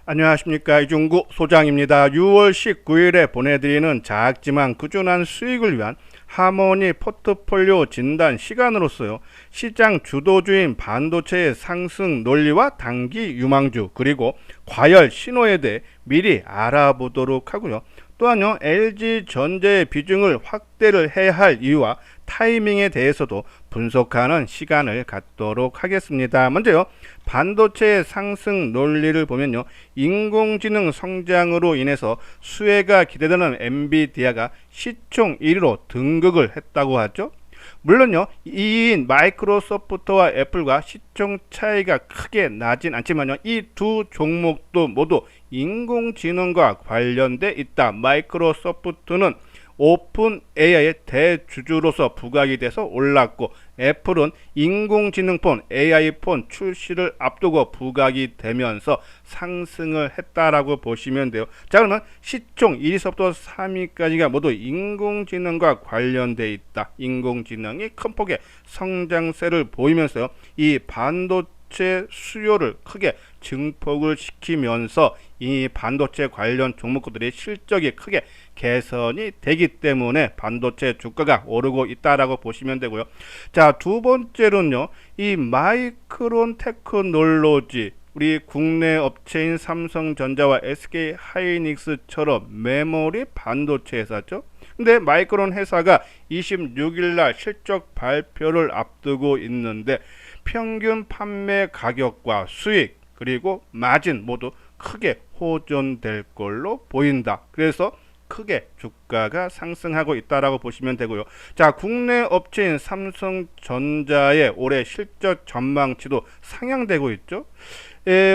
안녕하십니까, 이중구 소장입니다. 6월 19일에 보내드리는 작지만 꾸준한 수익을 위한 하모니 포트폴리오 진단 시간으로서요, 시장 주도주인 반도체의 상승 논리와 단기 유망주 그리고 과열 신호에 대해 미리 알아보도록 하고요. 또한요, LG전자의 비중을 확대를 해야 할 이유와 타이밍에 대해서도 분석하는 시간을 갖도록 하겠습니다. 먼저요, 반도체의 상승 논리를 보면요, 인공지능 성장으로 인해서 수혜가 기대되는 엔비디아가 시총 1위로 등극을 했다고 하죠. 물론요, 2위인 마이크로소프트와 애플과 시총 차이가 크게 나진 않지만요, 이 두 종목도 모두 인공지능과 관련돼 있다. 마이크로소프트는 오픈 AI의 대주주로서 부각이 돼서 올랐고, 애플은 인공지능폰 AI폰 출시를 앞두고 부각이 되면서 상승을 했다라고 보시면 돼요. 자, 그러면 시총 1위서부터 3위까지가 모두 인공지능과 관련돼 있다. 인공지능이 큰 폭의 성장세를 보이면서요, 이 반도체 수요를 크게 증폭을 시키면서 이 반도체 관련 종목들의 실적이 크게 개선이 되기 때문에 반도체 주가가 오르고 있다라고 보시면 되고요. 자, 두 번째로는요, 이 마이크론 테크놀로지, 우리 국내 업체인 삼성전자와 SK 하이닉스처럼 메모리 반도체 회사죠. 근데 마이크론 회사가 26일 날 실적 발표를 앞두고 있는데, 평균 판매 가격과 수익 그리고 마진 모두 크게 호전될 걸로 보인다. 그래서 크게 주가가 상승하고 있다라고 보시면 되고요. 자, 국내 업체인 삼성전자의 올해 실적 전망치도 상향되고 있죠.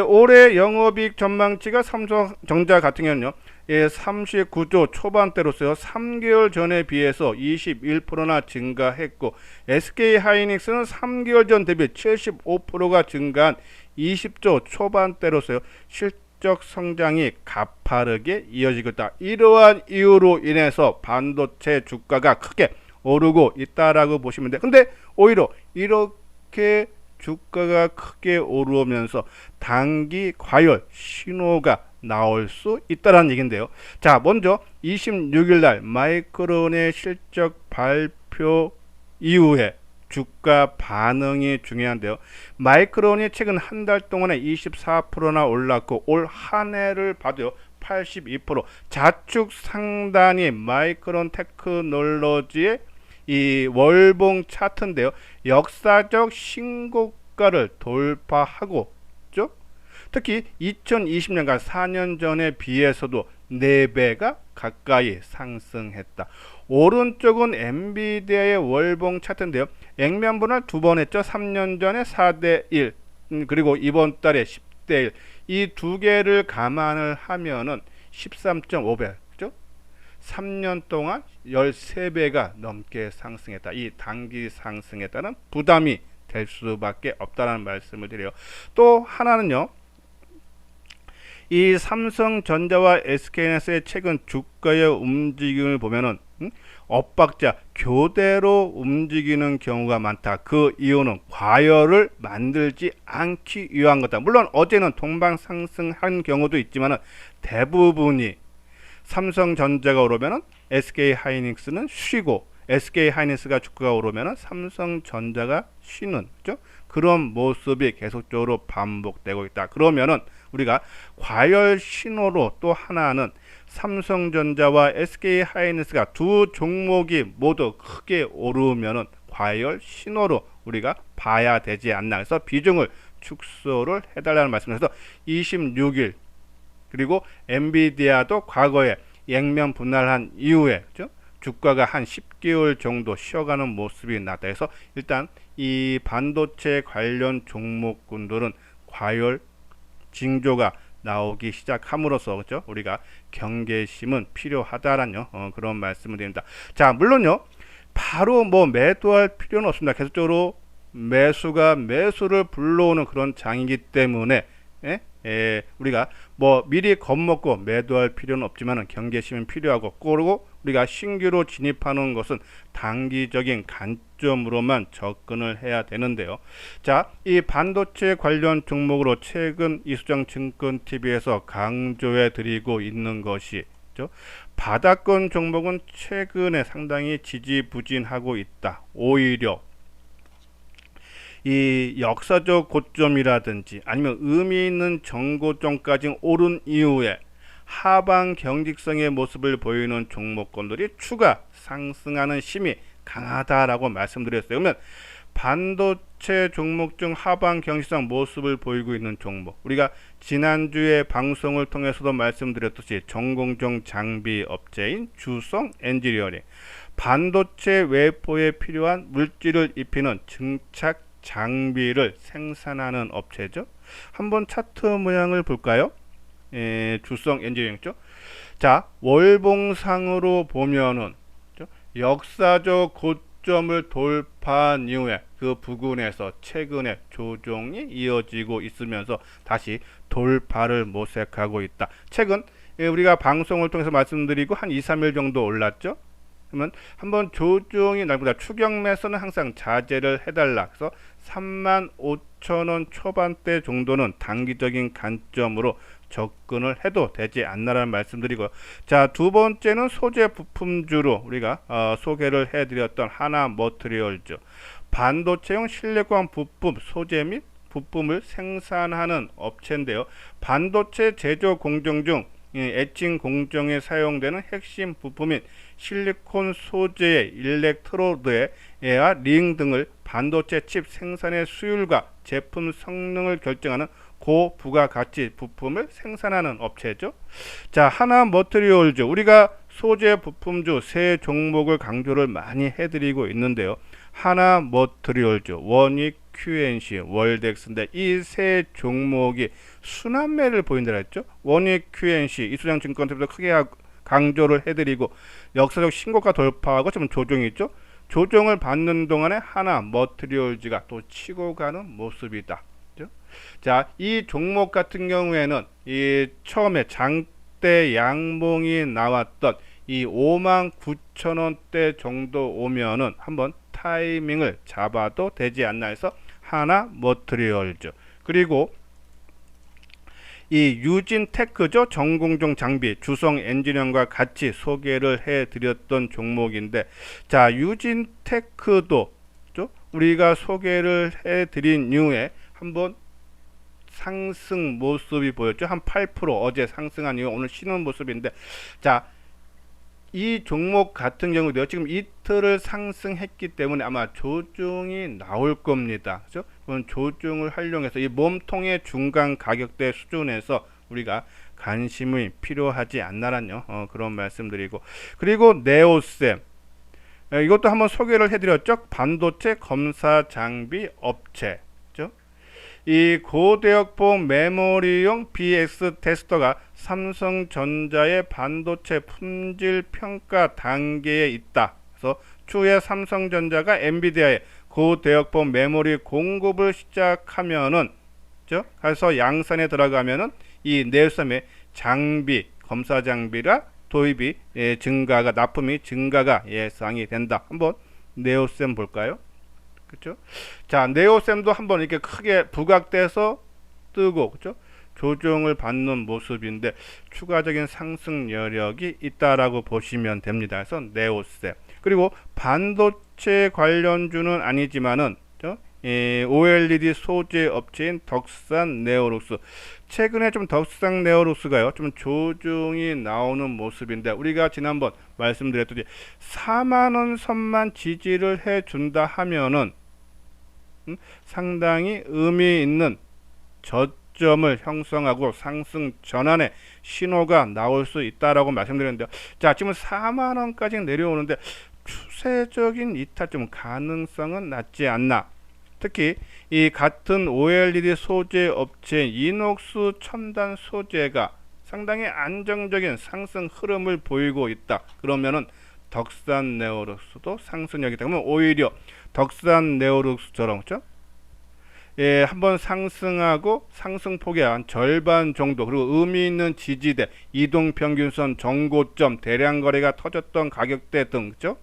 올해 영업이익 전망치가 삼성전자 같은 경우는요, 39조 초반대로서요, 3개월 전에 비해서 21%나 증가했고, SK 하이닉스는 3개월 전 대비 75%가 증가한 20조 초반대로서요, 실적 성장이 가파르게 이어지고 있다. 이러한 이유로 인해서 반도체 주가가 크게 오르고 있다라고 보시면 돼. 근데 오히려 이렇게 주가가 크게 오르면서 단기 과열 신호가 나올 수 있다는 얘기인데요. 자, 먼저 26일 날 마이크론의 실적 발표 이후에 주가 반응이 중요한데요. 마이크론이 최근 한 달 동안에 24%나 올랐고, 올 한 해를 봐도요, 82%. 좌측 상단이 마이크론 테크놀로지의 이 월봉 차트인데요, 역사적 신고가를 돌파하고 있죠. 특히 2020년간 4년 전에 비해서도 4배가 가까이 상승했다. 오른쪽은 엔비디아의 월봉 차트인데요, 액면 분할 두 번 했죠. 3년 전에 4대1, 그리고 이번 달에 10대1. 이 두 개를 감안을 하면은 13.5배. 3년 동안 13배가 넘게 상승했다. 이 단기 상승에 따른 부담이 될 수밖에 없다는 말씀을 드려요. 또 하나는요, 이 삼성전자와 SK하이닉스의 최근 주가의 움직임을 보면은 엇박자 교대로 움직이는 경우가 많다. 그 이유는 과열을 만들지 않기 위한 거다. 물론 어제는 동방 상승한 경우도 있지만 대부분이 삼성전자가 오르면은 SK 하이닉스는 쉬고, SK 하이닉스가 주가가 오르면은 삼성전자가 쉬는, 그렇죠? 그런 모습이 계속적으로 반복되고 있다. 그러면은 우리가 과열 신호로 또 하나는 삼성전자와 SK 하이닉스가 두 종목이 모두 크게 오르면은 과열 신호로 우리가 봐야 되지 않나. 그래서 비중을 축소를 해달라는 말씀에서 26일, 그리고 엔비디아도 과거에 액면 분할한 이후에, 그렇죠? 주가가 한 10개월 정도 쉬어가는 모습이 나타나서 일단 이 반도체 관련 종목군들은 과열 징조가 나오기 시작함으로써, 그렇죠? 우리가 경계심은 필요하다라는 그런 말씀을 드립니다. 자, 물론요, 바로 뭐 매도할 필요는 없습니다. 계속적으로 매수가 매수를 불러오는 그런 장이기 때문에, 우리가 뭐 미리 겁먹고 매도할 필요는 없지만 경계심은 필요하고, 그리고 우리가 신규로 진입하는 것은 단기적인 관점으로만 접근을 해야 되는데요. 자, 이 반도체 관련 종목으로 최근 이수장증권TV에서 강조해 드리고 있는 것이 바닥권 종목은 최근에 상당히 지지부진하고 있다. 오히려 이 역사적 고점이라든지 아니면 의미 있는 정고점까지 오른 이후에 하방 경직성의 모습을 보이는 종목군들이 추가 상승하는 힘이 강하다라고 말씀드렸어요. 그러면 반도체 종목 중 하방 경직성 모습을 보이고 있는 종목, 우리가 지난주에 방송을 통해서도 말씀드렸듯이 전공정 장비 업체인 주성 엔지니어링, 반도체 웨이퍼에 필요한 물질을 입히는 증착 장비를 생산하는 업체죠. 한번 차트 모양을 볼까요? 주성 엔지니어링죠. 자, 월봉상으로 보면은 역사적 고점을 돌파한 이후에 그 부근에서 최근에 조정이 이어지고 있으면서 다시 돌파를 모색하고 있다. 최근 우리가 방송을 통해서 말씀드리고 한 2, 3일 정도 올랐죠. 그러면 한번 조정이 날보다 추격 매수는 항상 자제를 해달라. 그래서 35,000원 초반대 정도는 단기적인 관점으로 접근을 해도 되지 않나라는 말씀드리고요. 자, 두 번째는 소재 부품주로 우리가 소개를 해드렸던 하나 머트리얼즈, 반도체용 실리콘 부품 소재 및 부품을 생산하는 업체인데요. 반도체 제조 공정 중 에칭 공정에 사용되는 핵심 부품인 실리콘 소재의 일렉트로드와 링 등을 반도체 칩 생산의 수율과 제품 성능을 결정하는 고부가가치 부품을 생산하는 업체죠. 자, 하나 머트리얼즈, 우리가 소재 부품주 세 종목을 강조를 많이 해드리고 있는데요. 하나 머트리얼즈, 원익, QNC, 월덱스인데 이 세 종목이 순환매를 보인다고 했죠. 원익, QNC, 이수장증권TV도 크게 강조를 해드리고 역사적 신고가 돌파하고 좀 조정이 있죠. 조정을 받는 동안에 하나 머트리얼즈가 또 치고 가는 모습이다. 자, 이 종목 같은 경우에는 이 처음에 장대 양봉이 나왔던 이 59,000원대 정도 오면은 한번 타이밍을 잡아도 되지 않나 해서 하나 머트리얼즈, 그리고 이 유진테크죠. 전공정 장비 주성 엔지니어링과 같이 소개를 해드렸던 종목인데, 자, 유진테크도 우리가 소개를 해드린 이후에 한번 상승 모습이 보였죠. 한 8% 어제 상승한 이후 오늘 쉬는 모습인데, 자, 이 종목 같은 경우도 지금 이틀을 상승했기 때문에 아마 조정이 나올 겁니다. 그죠? 그건 조정을 활용해서 이 몸통의 중간 가격대 수준에서 우리가 관심이 필요하지 않나라는 그런 말씀드리고, 그리고 네오셈, 이것도 한번 소개를 해드렸죠. 반도체 검사 장비 업체. 이 고대역폭 메모리용 BX 테스터가 삼성전자의 반도체 품질 평가 단계에 있다. 그래서 추후에 삼성전자가 엔비디아의 고대역폭 메모리 공급을 시작하면은, 그래서 양산에 들어가면은 이 네오셈의 장비, 검사 장비라 도입이 증가가, 납품이 증가가 예상이 된다. 한번 네오셈 볼까요? 그렇죠? 자, 네오셈도 한번 이렇게 크게 부각돼서 뜨고, 그렇죠? 조정을 받는 모습인데 추가적인 상승 여력이 있다라고 보시면 됩니다. 그래서 네오셈, 그리고 반도체 관련주는 아니지만은 OLED 소재 업체인 덕산 네오룩스, 최근에 좀 덕산 네오룩스가요 좀 조정이 나오는 모습인데, 우리가 지난번 말씀드렸듯이 4만원 선만 지지를 해준다 하면은 상당히 의미 있는 저점을 형성하고 상승 전환의 신호가 나올 수 있다라고 말씀드렸는데요. 자, 지금 4만원까지 내려오는데 추세적인 이탈 가능성은 낮지 않나. 특히 이 같은 OLED 소재 업체 이녹스 첨단 소재가 상당히 안정적인 상승 흐름을 보이고 있다. 그러면은 덕산 네오룩스도 상승력이 있다. 그러면 오히려 덕산 네오룩스처럼, 그렇죠? 한번 상승하고 상승폭의 한 절반 정도, 그리고 의미 있는 지지대, 이동평균선, 정고점, 대량 거래가 터졌던 가격대 등, 그죠?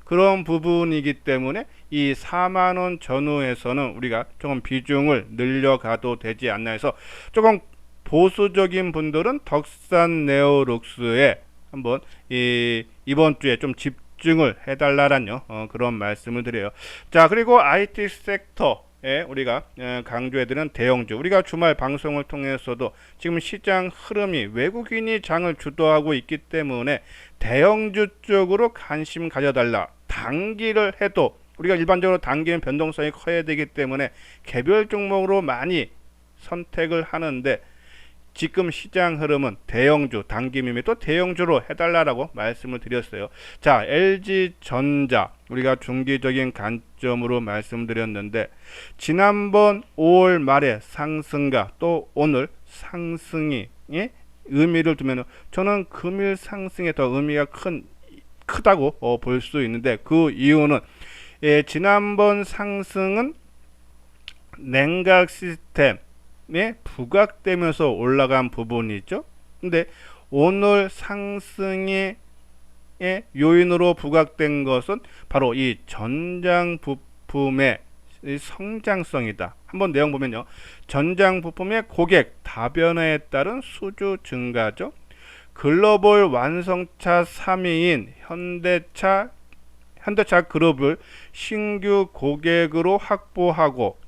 그런 부분이기 때문에 이 4만원 전후에서는 우리가 조금 비중을 늘려가도 되지 않나 해서, 조금 보수적인 분들은 덕산 네오룩스에 한번 이번 주에 좀 집중을 해달라는 그런 말씀을 드려요. 자, 그리고 IT 섹터에 우리가 강조해드리는 대형주, 우리가 주말 방송을 통해서도 지금 시장 흐름이 외국인이 장을 주도하고 있기 때문에 대형주 쪽으로 관심 가져달라. 단기를 해도 우리가 일반적으로 단기는 변동성이 커야 되기 때문에 개별 종목으로 많이 선택을 하는데, 지금 시장 흐름은 대형주, 단기 매매도 대형주로 해달라고 말씀을 드렸어요. 자, LG전자 우리가 중기적인 관점으로 말씀드렸는데, 지난번 5월 말에 상승과 또 오늘 상승이 의미를 두면, 저는 금일 상승에 더 의미가 크다고 볼 수 있는데, 그 이유는 지난번 상승은 냉각 시스템 부각되면서 올라간 부분이죠. 근데 오늘 상승의 요인으로 부각된 것은 바로 이 전장 부품의 성장성이다. 한번 내용 보면요, 전장 부품의 고객 다변화에 따른 수주 증가죠. 글로벌 완성차 3위인 현대차 그룹을 신규 고객으로 확보하고,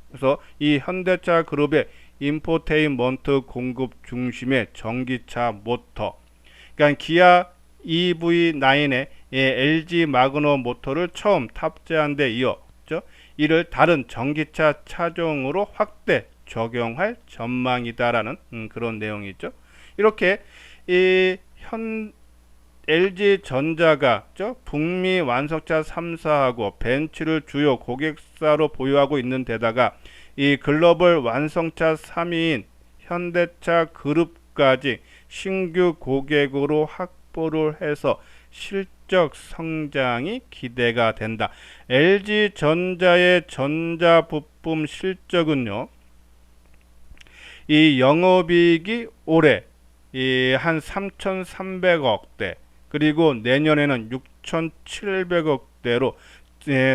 그래서 이 현대차 그룹의 인포테인먼트 공급 중심의 전기차 모터, 그러니까 기아 EV9에 LG 마그너 모터를 처음 탑재한 데 이어 이를 다른 전기차 차종으로 확대 적용할 전망이다라는 그런 내용이죠. 이렇게 LG전자가 북미 완성차 3사하고 벤츠를 주요 고객사로 보유하고 있는 데다가 이 글로벌 완성차 3위인 현대차 그룹까지 신규 고객으로 확보를 해서 실적 성장이 기대가 된다. LG전자의 전자부품 실적은요, 이 영업이익이 올해 한 3,300억대, 그리고 내년에는 6,700억대로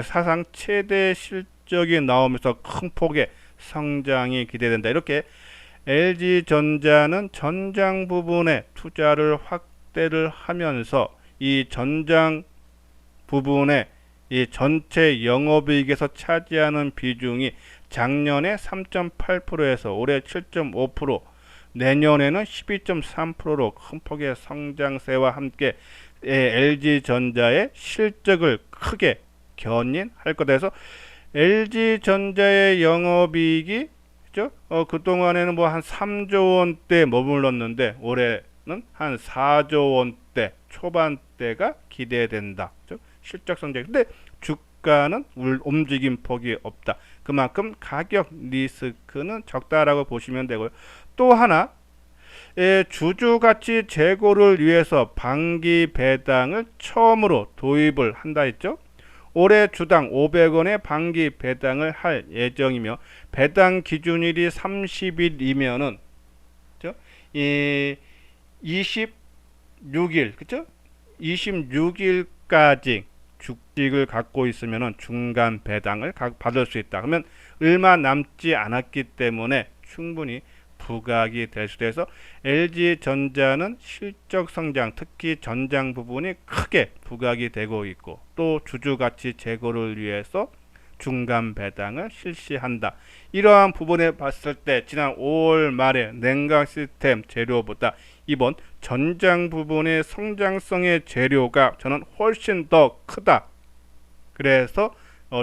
사상 최대 실적이 나오면서 큰 폭의 성장이 기대된다. 이렇게 LG전자는 전장 부분에 투자를 확대를 하면서 이 전장 부분에 이 전체 영업이익에서 차지하는 비중이 작년에 3.8%에서 올해 7.5%, 내년에는 12.3%로 큰 폭의 성장세와 함께 LG전자의 실적을 크게 견인할 거다 해서, LG전자의 영업이익이 그동안에는 뭐 한 3조 원대 머물렀는데 올해는 한 4조 원대 초반대가 기대된다. 실적 성장. 근데 주가는 움직임 폭이 없다. 그만큼 가격 리스크는 적다라고 보시면 되고요. 또 하나, 주주가치 제고를 위해서 반기 배당을 처음으로 도입을 한다 했죠. 올해 주당 500원의 반기 배당을 할 예정이며, 배당 기준일이 30일이면은 26일, 그죠? 26일까지 주식을 갖고 있으면은 중간 배당을 받을 수 있다. 그러면 얼마 남지 않았기 때문에 충분히 부각이 될 수도 해서, LG전자는 실적 성장, 특히 전장 부분이 크게 부각이 되고 있고, 또 주주가치 제고를 위해서 중간 배당을 실시한다. 이러한 부분에 봤을 때 지난 5월 말에 냉각 시스템 재료보다 이번 전장 부분의 성장성의 재료가 저는 훨씬 더 크다. 그래서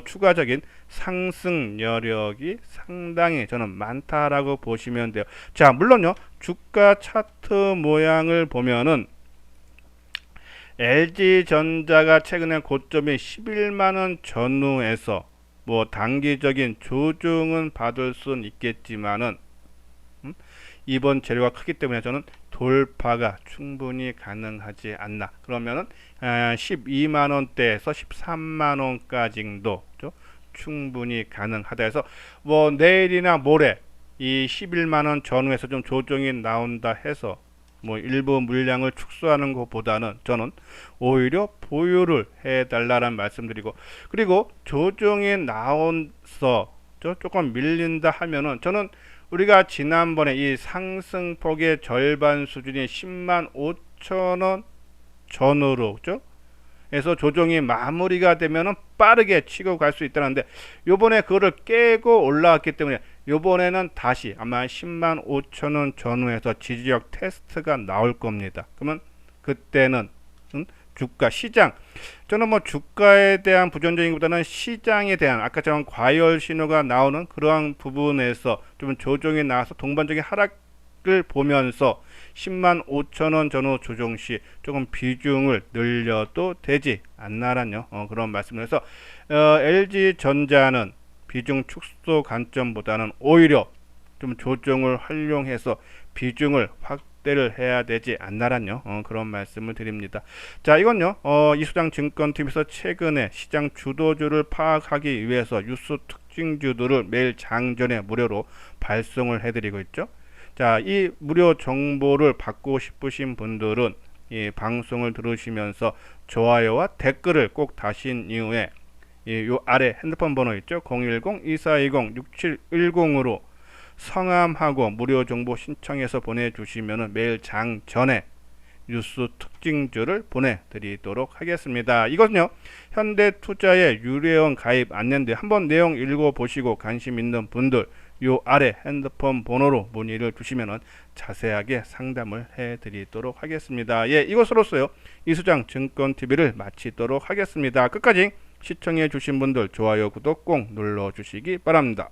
추가적인 상승 여력이 상당히 저는 많다라고 보시면 돼요. 자, 물론요, 주가 차트 모양을 보면은 LG전자가 최근에 고점이 11만원 전후에서 뭐 단기적인 조정은 받을 수는 있겠지만은 이번 재료가 크기 때문에 저는 돌파가 충분히 가능하지 않나. 그러면은 12만원대에서 13만원까지도 충분히 가능하다 해서 뭐 내일이나 모레 이 11만 원 전후에서 좀 조정이 나온다 해서 뭐 일부 물량을 축소하는 것보다는 저는 오히려 보유를 해달라는 말씀드리고, 그리고 조정이 나온서 조금 밀린다 하면은 저는 우리가 지난번에 이 상승폭의 절반 수준이 10만 5천 원 전후로 그죠? 해서 조정이 마무리가 되면은 빠르게 치고 갈 수 있다는데, 요번에 그거를 깨고 올라왔기 때문에 요번에는 다시 아마 10만 5천 원 전후에서 지지력 테스트가 나올 겁니다. 그러면 그때는 주가 시장, 저는 뭐 주가에 대한 부정적인 것보다는 시장에 대한 아까처럼 과열 신호가 나오는 그러한 부분에서 좀 조정이 나와서 동반적인 하락을 보면서 10만 5천 원 전후 조정 시 조금 비중을 늘려도 되지 않나라는 그런 말씀을 해서 LG전자는 비중 축소 관점보다는 오히려 좀 조정을 활용해서 비중을 확대를 해야 되지 않나라는 그런 말씀을 드립니다. 자, 이건요 이수장 증권TV에서 최근에 시장 주도주를 파악하기 위해서 뉴스 특징주들을 매일 장전에 무료로 발송을 해드리고 있죠. 자, 이 무료 정보를 받고 싶으신 분들은 이 방송을 들으시면서 좋아요와 댓글을 꼭 다신 이후에 요 아래 핸드폰 번호 있죠? 010-2420-6710으로 성함하고 무료 정보 신청해서 보내주시면 매일 장전에 뉴스 특징주를 보내드리도록 하겠습니다. 이것은요 현대투자의 유료원 가입 안내인데 한번 내용 읽어보시고 관심 있는 분들 요 아래 핸드폰 번호로 문의를 주시면 자세하게 상담을 해드리도록 하겠습니다. 예, 이것으로서요 이수장 증권TV를 마치도록 하겠습니다. 끝까지 시청해 주신 분들 좋아요 구독 꼭 눌러 주시기 바랍니다.